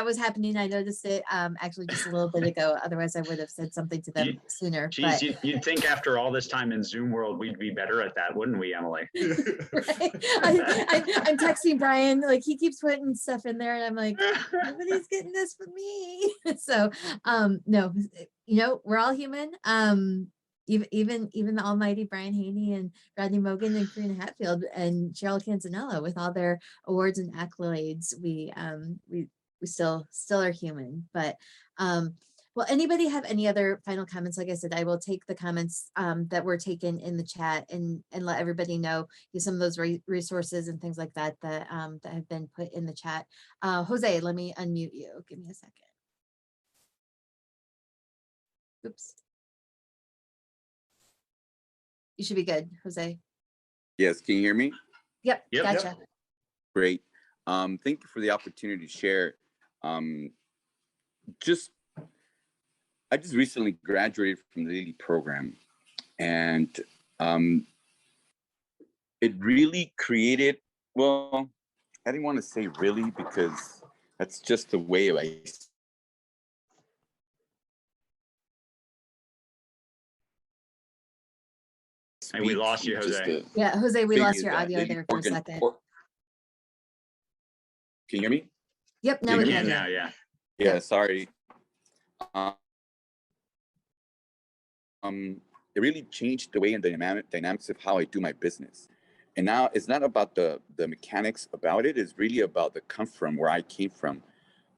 was happening. I noticed it actually just a little bit ago. Otherwise, I would have said something to them sooner. Geez, you'd think after all this time in Zoom world, we'd be better at that, wouldn't we, Emily? Right? I'm texting Brian, like, he keeps putting stuff in there, and I'm like, nobody's getting this from me. So no, we're all human. Even the almighty Brian Haney and Rodney Mogan and Karina Hatfield and Cheryl Canzanella, with all their awards and accolades, we still are human. But well, anybody have any other final comments? Like I said, I will take the comments that were taken in the chat and let everybody know some of those resources and things like that that have been put in the chat. Jose, let me unmute you. Give me a second. Oops. You should be good, Jose. Yes, can you hear me? Yep, Yep. gotcha. Great. Thank you for the opportunity to share. I just recently graduated from the Lilly program, and it really created, well, I didn't want to say really, because that's just the way I Hey, we lost you, Jose. Yeah, Jose, we lost your audio there for a second. Can you hear me? Yep, now we You can. can now, yeah. Yeah, sorry. It really changed the way and the dynamics of how I do my business. And now it's not about the mechanics about it. It's really about the come from, where I came from.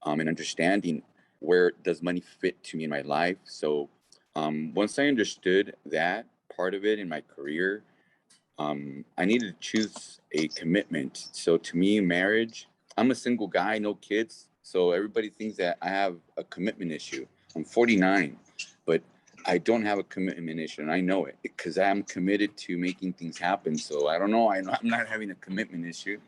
and understanding where does money fit to me in my life. So once I understood that part of it in my career, I needed to choose a commitment. So to me, marriage, I'm a single guy, no kids. So everybody thinks that I have a commitment issue. I'm 49, but I don't have a commitment issue, and I know it because I'm committed to making things happen. So I don't know. I'm not having a commitment issue,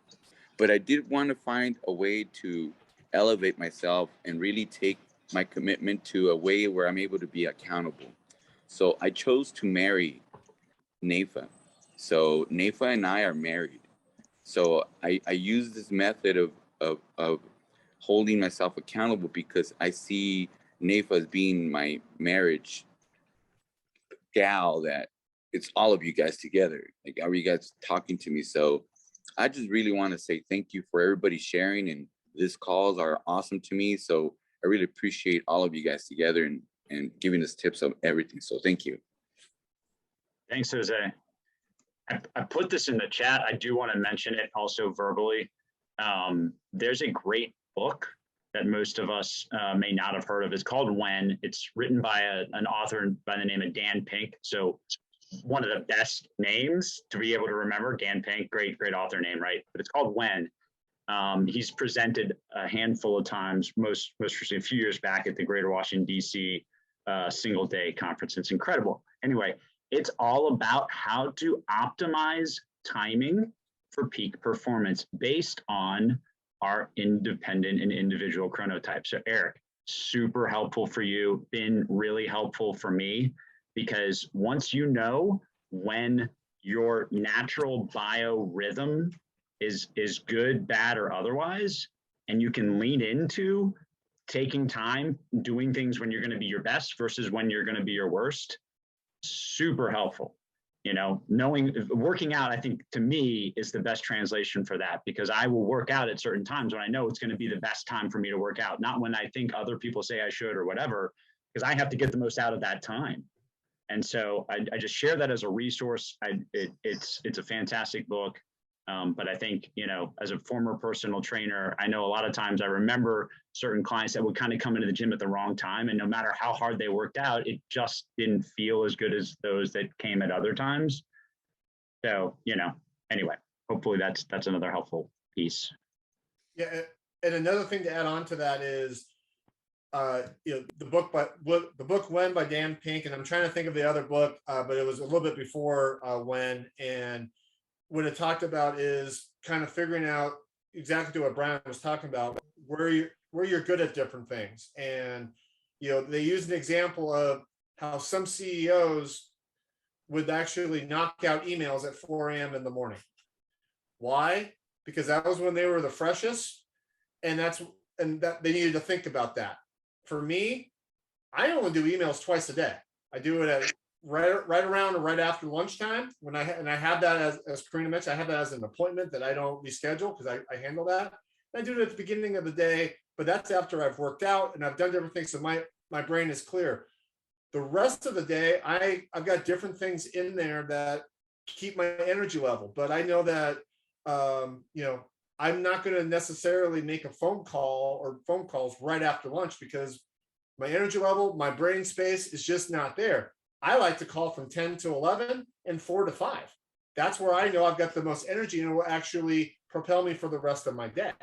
but I did want to find a way to elevate myself and really take my commitment to a way where I'm able to be accountable. So I chose to marry Nafa. So Nafa and I are married. So I use this method of holding myself accountable because I see Nafa as being my marriage gal, that it's all of you guys together. Like, how are you guys talking to me? So I just really want to say thank you for everybody sharing, and these calls are awesome to me. So I really appreciate all of you guys together and giving us tips of everything. So thank you. Thanks, Jose. I put this in the chat. I do want to mention it also verbally. There's a great book that most of us may not have heard of. It's called When. It's written by an author by the name of Dan Pink. So one of the best names to be able to remember, Dan Pink, great author name, right? But it's called When. He's presented a handful of times, most recently a few years back at the Greater Washington, DC single day conference. It's incredible. Anyway, it's all about how to optimize timing for peak performance based on our independent and individual chronotypes. So Eric, super helpful for you, been really helpful for me, because once you know when your natural biorhythm is good, bad, or otherwise, and you can lean into taking time, doing things when you're going to be your best versus when you're going to be your worst, super helpful. You know, working out, I think to me is the best translation for that, because I will work out at certain times when I know it's going to be the best time for me to work out, not when I think other people say I should or whatever, because I have to get the most out of that time. And so I just share that as a resource. It's a fantastic book. But I think, you know, as a former personal trainer, I know a lot of times I remember certain clients that would kind of come into the gym at the wrong time. And no matter how hard they worked out, it just didn't feel as good as those that came at other times. So, you know, anyway, hopefully that's another helpful piece. Yeah. And another thing to add on to that is, you know, the book When by Dan Pink, and I'm trying to think of the other book, but it was a little bit before When. And what it talked about is kind of figuring out exactly what Brian was talking about, where you're good at different things. And, you know, they used an example of how some CEOs would actually knock out emails at 4 a.m. in the morning. Why? Because that was when they were the freshest, and that they needed to think about that. For me, I only do emails twice a day. I do it at right around or right after lunchtime when I have that as Karina mentioned, I have that as an appointment that I don't reschedule because I handle that. I do it at the beginning of the day, but that's after I've worked out and I've done different things, so my brain is clear. The rest of the day, I've got different things in there that keep my energy level, but I know that you know, I'm not going to necessarily make a phone call or phone calls right after lunch because my energy level, my brain space is just not there. I like to call from 10 to 11 and 4 to 5. That's where I know I've got the most energy and it will actually propel me for the rest of my day.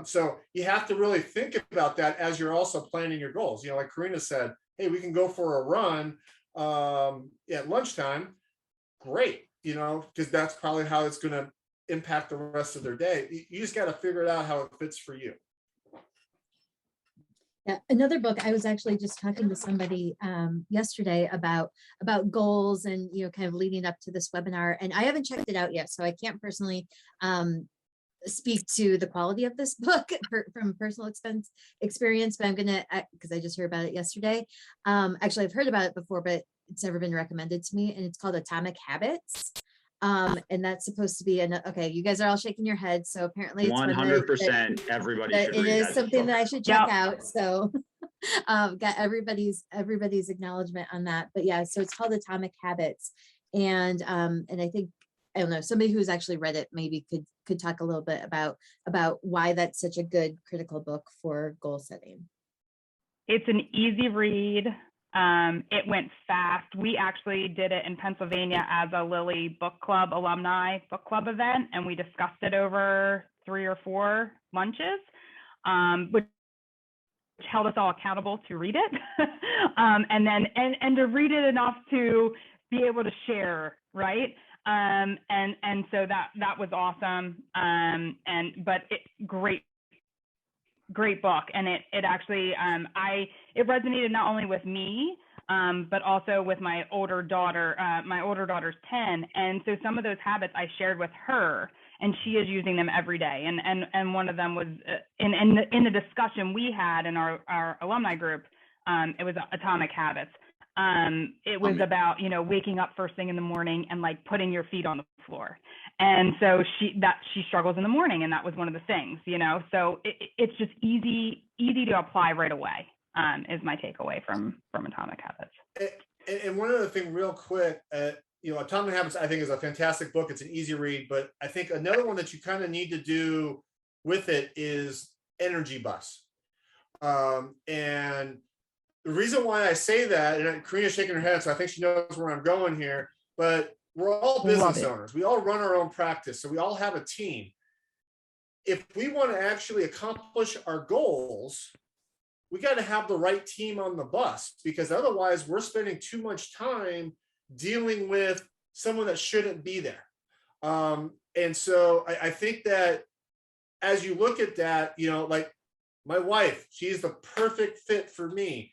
So you have to really think about that as you're also planning your goals. You know, like Karina said, hey, we can go for a run at lunchtime. Great, you know, because that's probably how it's going to impact the rest of their day. You just got to figure it out how it fits for you. Yeah, another book, I was actually just talking to somebody yesterday about goals and, you know, kind of leading up to this webinar, and I haven't checked it out yet, so I can't personally speak to the quality of this book from personal experience, but I'm gonna, because I just heard about it yesterday. Actually, I've heard about it before, but it's never been recommended to me, and it's called Atomic Habits. And that's supposed to be okay, you guys are all shaking your heads, so apparently it's 100% everybody should read. It is something book. that I should check out, so got everybody's acknowledgement on that. But yeah, so it's called Atomic Habits, and I think I don't know, somebody who's actually read it maybe could talk a little bit about why that's such a good critical book for goal setting. It's an easy read. It went fast. We actually did it in Pennsylvania as a Lilly Book Club alumni book club event, and we discussed it over 3 or 4 lunches, which held us all accountable to read it, and then to read it enough to be able to share, right? And so that was awesome. But great book, and it actually it resonated not only with me, but also with my older daughter. My older daughter's 10, and so some of those habits I shared with her, and she is using them every day. And one of them was in the discussion we had in our alumni group. It was Atomic Habits. It was about, waking up first thing in the morning and like putting your feet on the floor. And so she struggles in the morning, and that was one of the things, so it's just easy to apply right away, is my takeaway from Atomic Habits. And one other thing real quick, Atomic Habits, I think, is a fantastic book. It's an easy read, but I think another one that you kind of need to do with it is Energy Bus. And the reason why I say that, and Karina's shaking her head, so I think she knows where I'm going here, but we're all business owners. We all run our own practice, so we all have a team. If we want to actually accomplish our goals, we got to have the right team on the bus, because otherwise we're spending too much time dealing with someone that shouldn't be there. And so I think that as you look at that, like my wife, she's the perfect fit for me.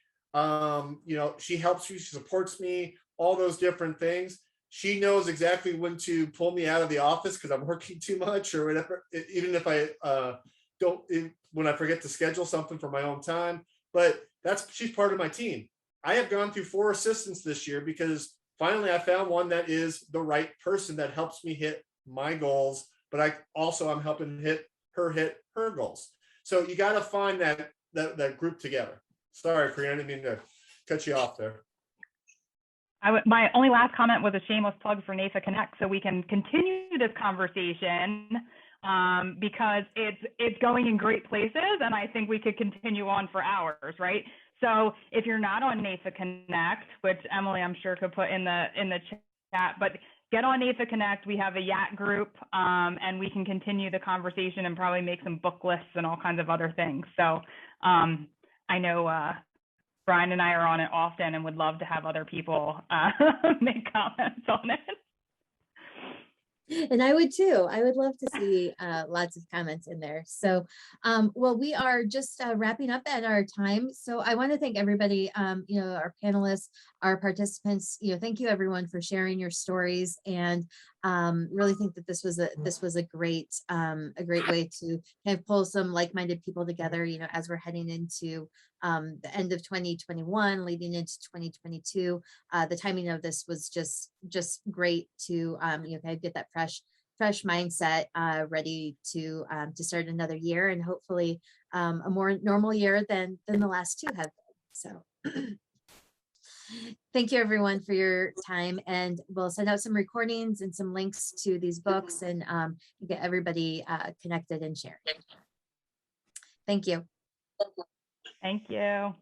She helps me, she supports me, all those different things. She knows exactly when to pull me out of the office because I'm working too much or whatever, even if I when I forget to schedule something for my own time. But she's part of my team. I have gone through 4 assistants this year because finally I found one that is the right person that helps me hit my goals, but I'm helping hit her goals. So you got to find that group together. Sorry, Karina, I didn't mean to cut you off there. My only last comment was a shameless plug for NAFA Connect, so we can continue this conversation, because it's going in great places, and I think we could continue on for hours, right? So if you're not on NAFA Connect, which Emily I'm sure could put in the chat, but get on NAFA Connect. We have a YAT group, and we can continue the conversation and probably make some book lists and all kinds of other things. So I know Brian and I are on it often and would love to have other people make comments on it. And I would too. I would love to see lots of comments in there. So, well, we are just wrapping up at our time. So I want to thank everybody, our panelists, our participants. Thank you everyone for sharing your stories, and really think that this was a great way to kind of pull some like-minded people together. As we're heading into the end of 2021, leading into 2022. The timing of this was just great to kind of get that fresh mindset ready to start another year, and hopefully a more normal year than the last 2 have been. So thank you everyone for your time, and we'll send out some recordings and some links to these books, and get everybody connected and shared. Thank you. Thank you.